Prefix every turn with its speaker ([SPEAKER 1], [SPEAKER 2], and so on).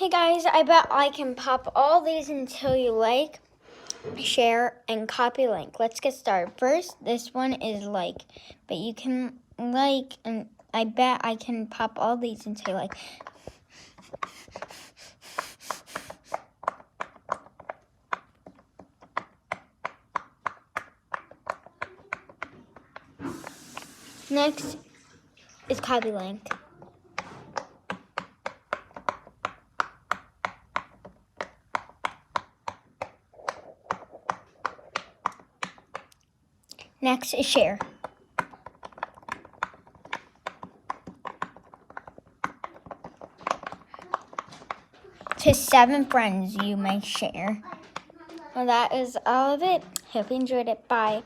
[SPEAKER 1] Hey guys, I bet I can pop all these until you like, share, and copy link. Let's get started. First, this one is like, but you can like, and I bet I can pop all these until you like. Next is copy link. Next is share. To 7 friends you may share. Well, that is all of it. Hope you enjoyed it. Bye.